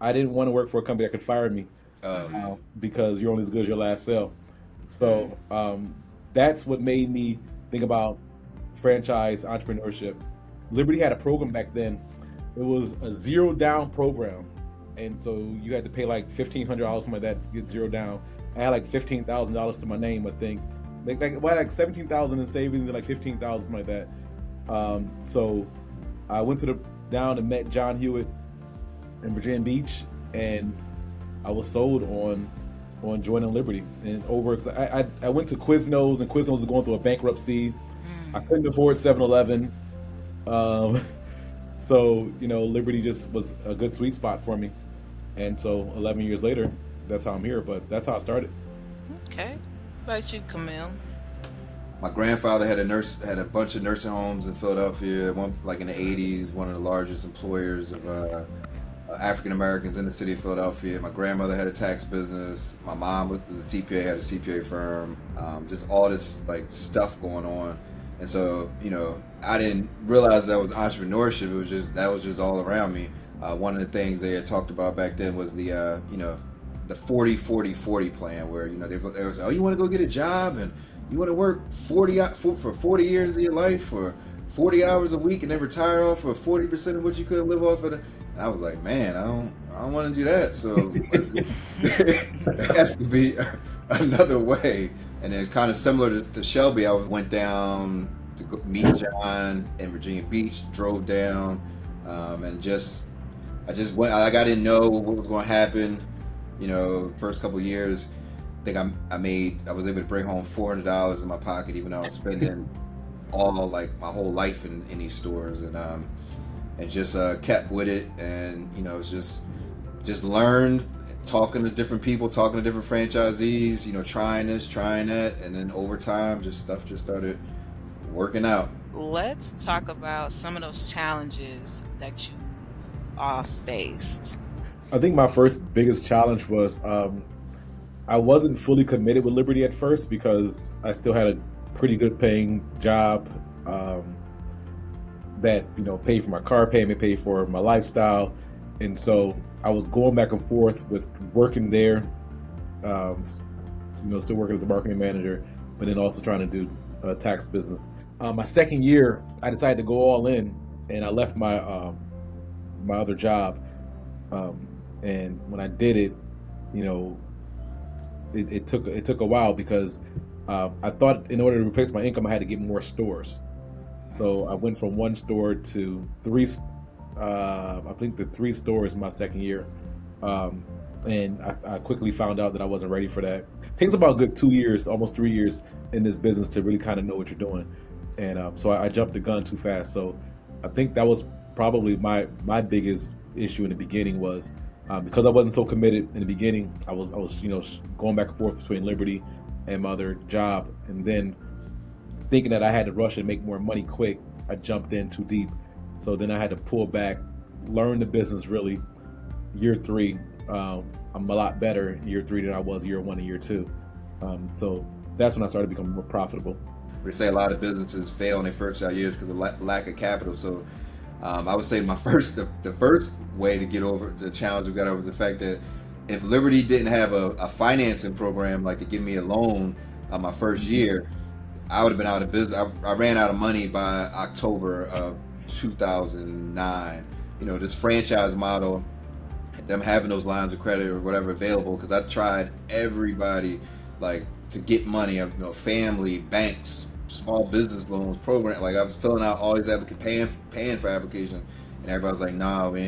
I didn't want to work for a company that could fire me because you're only as good as your last sale. So that's what made me think about franchise entrepreneurship. Liberty had a program back then. It was a zero down program, and so you had to pay like $1,500 something like that to get zero down. I had like $15,000 to my name, I think. Like 17,000 in savings and like 15,000 something like that. So I went to the down and met John Hewitt in Virginia Beach, and I was sold on joining Liberty. And over, cause I went to Quiznos, and Quiznos was going through a bankruptcy. I couldn't afford 7-Eleven. So, Liberty just was a good sweet spot for me. And so 11 years later, that's how I'm here, but that's how I started. Okay. What about you, Kamil? My grandfather had a bunch of nursing homes in Philadelphia. One, like in the '80s, one of the largest employers of African Americans in the city of Philadelphia. My grandmother had a tax business. My mom was a CPA, had a CPA firm. Just all this like stuff going on, and so I didn't realize that was entrepreneurship. That was just all around me. One of the things they had talked about back then was the 40-40-40 plan, where they was, oh, you want to go get a job and you want to work for 40 years of your life for 40 hours a week and then retire off for 40% of what you couldn't live off of. And I was like, man, I don't want to do that. So there has to be another way. And it's kind of similar to Shelby. I went down to go meet John in Virginia Beach, drove down, and I just went. Like, I didn't know what was going to happen. First couple of years, I think I was able to bring home $400 in my pocket, even though I was spending all like my whole life in these stores, and just kept with it, and it's just learned, talking to different people, talking to different franchisees, trying this, trying that, and then over time, stuff just started working out. Let's talk about some of those challenges that you all faced. I think my first biggest challenge was I wasn't fully committed with Liberty at first because I still had a pretty good paying job that paid for my car payment, paid for my lifestyle, and so I was going back and forth with working there, still working as a marketing manager, but then also trying to do a tax business. My second year, I decided to go all in, and I left my my other job. And when I did it, it took a while because I thought in order to replace my income, I had to get more stores. So I went from one store to three. I think the 3 stores in my second year, and I quickly found out that I wasn't ready for that. It takes about a good 2 years, almost 3 years in this business to really kind of know what you're doing, and so I jumped the gun too fast. So I think that was probably my biggest issue in the beginning was. Because I wasn't so committed in the beginning, I was going back and forth between Liberty and my other job, and then thinking that I had to rush and make more money quick, I jumped in too deep. So then I had to pull back, learn the business really. Year 3, I'm a lot better in year 3 than I was year 1 and year 2. So that's when I started becoming more profitable. We say a lot of businesses fail in their first years because of lack of capital. So I would say the first way to get over the challenge we got over was the fact that if Liberty didn't have a financing program like to give me a loan my first year, I would have been out of business. I ran out of money by October of 2009. This franchise model, them having those lines of credit or whatever available, because I tried everybody like to get money, family, banks, small business loans program. Like I was filling out all these paying for applications, and everybody was like, "No, we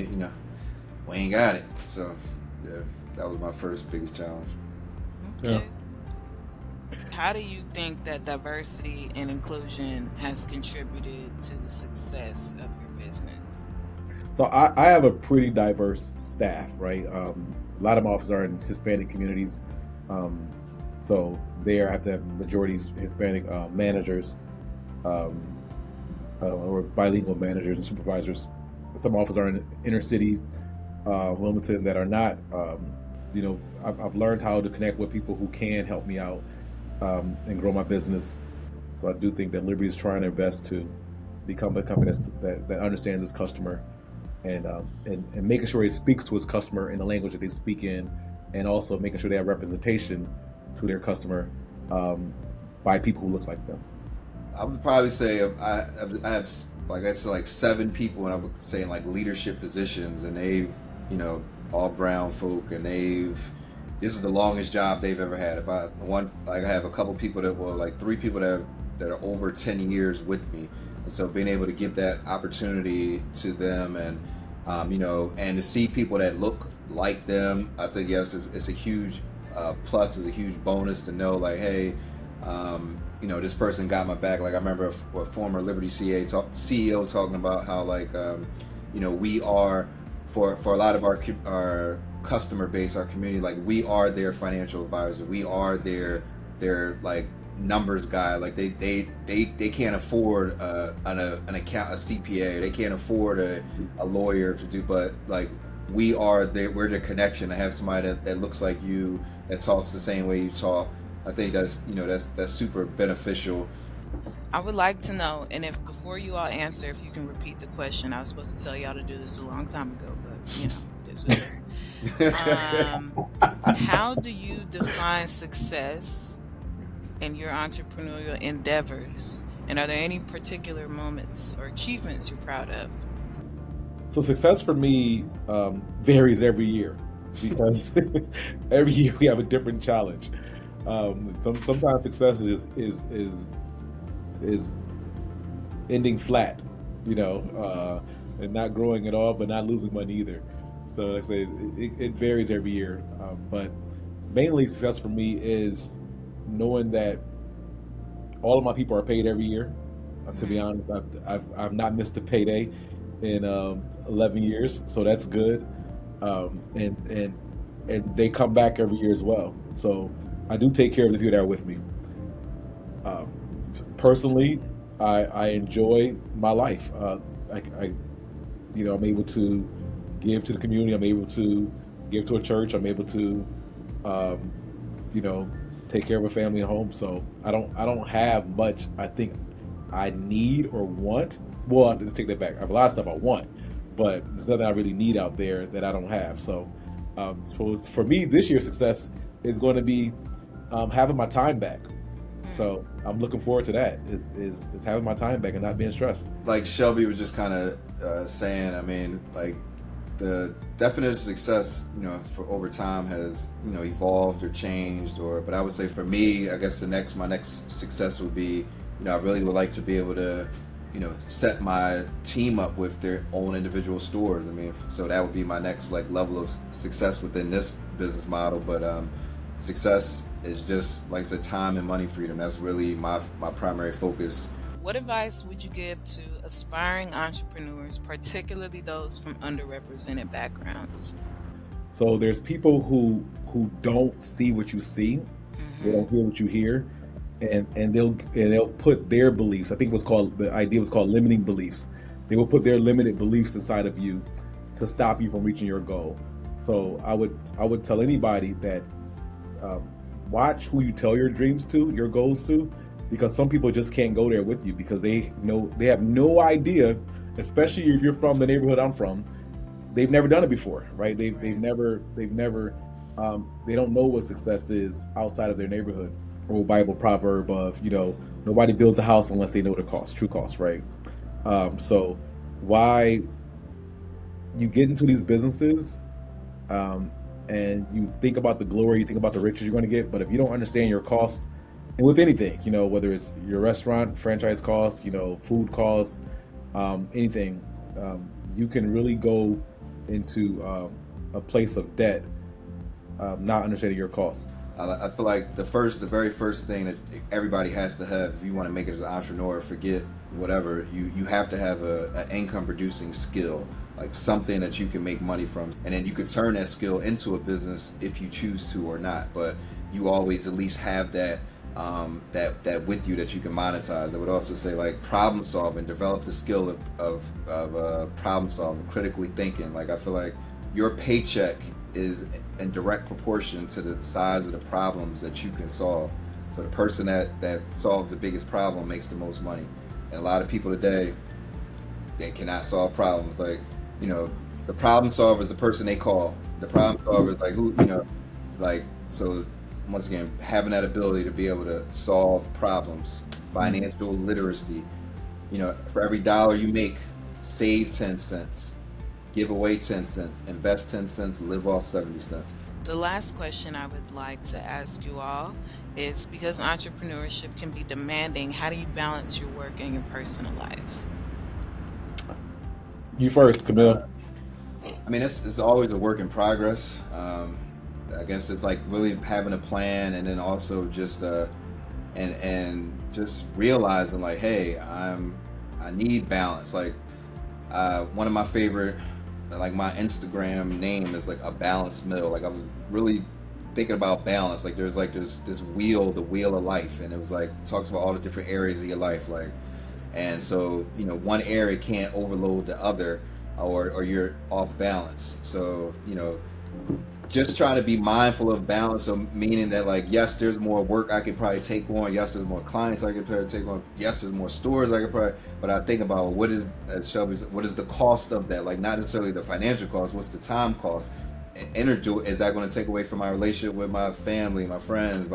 ain't got it." So yeah, that was my first biggest challenge. Okay. Yeah. How do you think that diversity and inclusion has contributed to the success of your business? So I have a pretty diverse staff, right? A lot of my offices are in Hispanic communities. So there I have to have majorities Hispanic managers or bilingual managers and supervisors. Some offices are in inner city Wilmington that are not. I've learned how to connect with people who can help me out and grow my business. So I do think that Liberty is trying their best to become a company that understands its customer and making sure he speaks to his customer in the language that they speak in, and also making sure they have representation to their customer by people who look like them. I would probably say I have, like I said, like 7 people, and I would say in like leadership positions, and they've, you know, all brown folk, and this is the longest job they've ever had. I have a couple people that were like 3 people that are over 10 years with me, and so being able to give that opportunity to them, and you know, and to see people that look like them, I think yes, it's a huge plus, it's a huge bonus to know like, hey, you know, this person got my back. Like I remember a former Liberty CEO talking about how like, you know, we are for a lot of our customer base, our community, like we are their financial advisor. We are their like numbers guy. Like they can't afford an account, a CPA. They can't afford a lawyer to do, but like we're the connection to have somebody that looks like you, that talks the same way you talk. I think that's, you know, that's super beneficial. I would like to know, and if before you all answer, if you can repeat the question. I was supposed to tell y'all to do this a long time ago, but you know, this is how do you define success in your entrepreneurial endeavors, and are there any particular moments or achievements you're proud of? So success for me varies every year because every year we have a different challenge. Sometimes success is ending flat, you know, and not growing at all, but not losing money either. So like I say, it varies every year. But mainly success for me is knowing that all of my people are paid every year. To be honest, I've not missed a payday in 11 years, so that's good. And they come back every year as well. So I do take care of the people that are with me. Personally, I enjoy my life. You know, I'm able to give to the community. I'm able to give to a church. I'm able to, you know, take care of a family at home. So I don't have much I think I need or want. Well, let's take that back. I have a lot of stuff I want, but there's nothing I really need out there that I don't have. So, for me, this year's success is going to be having my time back. So I'm looking forward to that. Is having my time back and not being stressed. Like Shelby was just kind of saying, I mean, like the definition of success, you know, for over time has, you know, evolved or changed, but I would say for me, I guess my next success would be, you know, I really would like to be able to, you know, set my team up with their own individual stores. I mean, so that would be my next like level of success within this business model. But success is just, like I said, time and money freedom. That's really my primary focus. What advice would you give to aspiring entrepreneurs, particularly those from underrepresented backgrounds? So there's people who don't see what you see, they don't hear what you hear, and they'll put their beliefs. I think the idea was called limiting beliefs. They will put their limited beliefs inside of you to stop you from reaching your goal. So I would tell anybody that watch who you tell your dreams to, your goals to, because some people just can't go there with you because they have no idea, especially if you're from the neighborhood I'm from. They've never done it before, right? They've never they don't know what success is outside of their neighborhood. Old Bible proverb of, you know, nobody builds a house unless they know the true cost, right? So why you get into these businesses and you think about the glory, you think about the riches you're going to get, but if you don't understand your cost, and with anything, you know, whether it's your restaurant, franchise costs, you know, food costs, anything, you can really go into a place of debt, not understanding your costs. I feel like the very first thing that everybody has to have if you want to make it as an entrepreneur, forget whatever, you have to have an income producing skill, like something that you can make money from, and then you could turn that skill into a business if you choose to or not, but you always at least have that that with you that you can monetize. I would also say like problem solving, develop the skill of problem solving, critically thinking. Like I feel like your paycheck is in direct proportion to the size of the problems that you can solve. So the person that solves the biggest problem makes the most money. And a lot of people today, they cannot solve problems. Like you know, the problem solver is the person they call. The problem solver is like who, like, so once again, having that ability to be able to solve problems, financial literacy, for every dollar you make, save 10 cents, give away 10 cents, invest 10 cents, live off 70 cents. The last question I would like to ask you all is, because entrepreneurship can be demanding, how do you balance your work and your personal life? You first, Camille. I mean, it's always a work in progress. I guess it's like really having a plan, and then also just and just realizing like, hey, I need balance. Like, one of my favorite, like my Instagram name is like a balanced meal. Like I was really thinking about balance. Like there's like this wheel, the wheel of life, and it was like it talks about all the different areas of your life. Like, and so one area can't overload the other, or you're off balance. So just trying to be mindful of balance. So meaning that like, yes, there's more work I could probably take on. Yes, there's more clients I could probably take on. Yes, there's more stores I could probably. But I think about what is, as Shelby said, what is the cost of that? Like not necessarily the financial cost. What's the time cost? Energy, is that going to take away from my relationship with my family, my friends,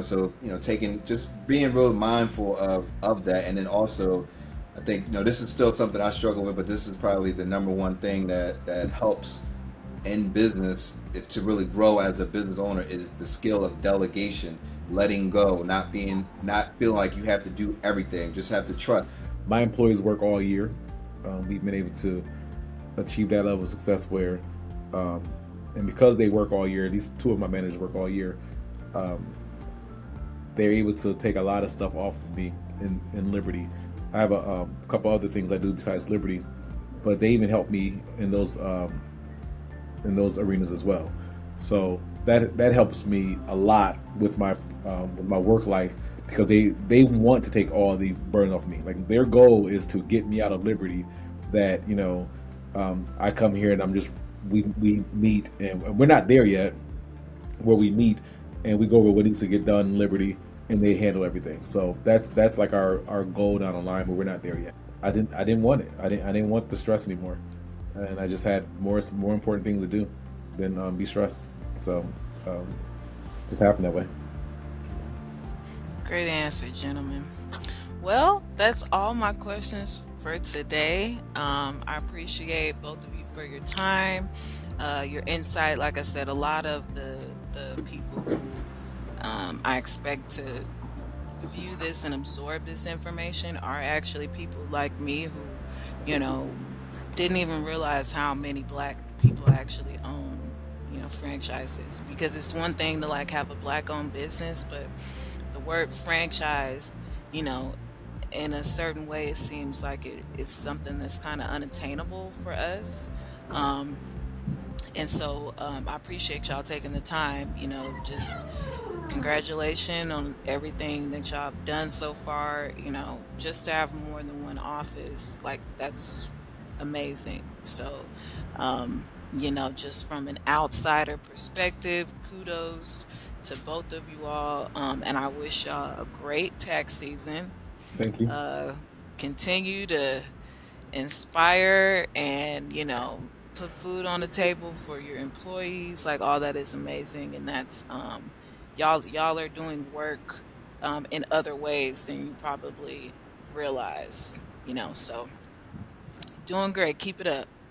so taking, just being real mindful of that. And then also, I think this is still something I struggle with, but this is probably the number one thing that helps in business, if to really grow as a business owner, is the skill of delegation, letting go, not feeling like you have to do everything, just have to trust. My employees work all year. We've been able to achieve that level of success where, and because they work all year, these two of my managers work all year, they're able to take a lot of stuff off of me in Liberty. I have a couple other things I do besides Liberty, but they even help me in those arenas as well. So that helps me a lot with my work life, because they want to take all the burden off me. Like their goal is to get me out of Liberty. That I come here and I'm just we meet, and we're not there yet, where we meet and we go over what needs to get done in Liberty, and they handle everything. So that's like our goal down the line, but we're not there yet. I didn't want it. I didn't want the stress anymore, and I just had more important things to do than be stressed. So just happened that way. Great answer, gentlemen. Well, that's all my questions for today. I appreciate both of you for your time, your insight. Like I said, a lot of the people who I expect to view this and absorb this information are actually people like me who, didn't even realize how many Black people actually own, franchises. Because it's one thing to like have a Black-owned business, but the word franchise, in a certain way, it seems like it's something that's kind of unattainable for us. And so I appreciate y'all taking the time, just congratulations on everything that y'all have done so far. Just to have more than one office, like that's amazing. So, just from an outsider perspective, kudos to both of you all. And I wish y'all a great tax season. Thank you. Continue to inspire and, put food on the table for your employees. Like all that is amazing. And that's, y'all are doing work in other ways than you probably realize, so doing great. Keep it up.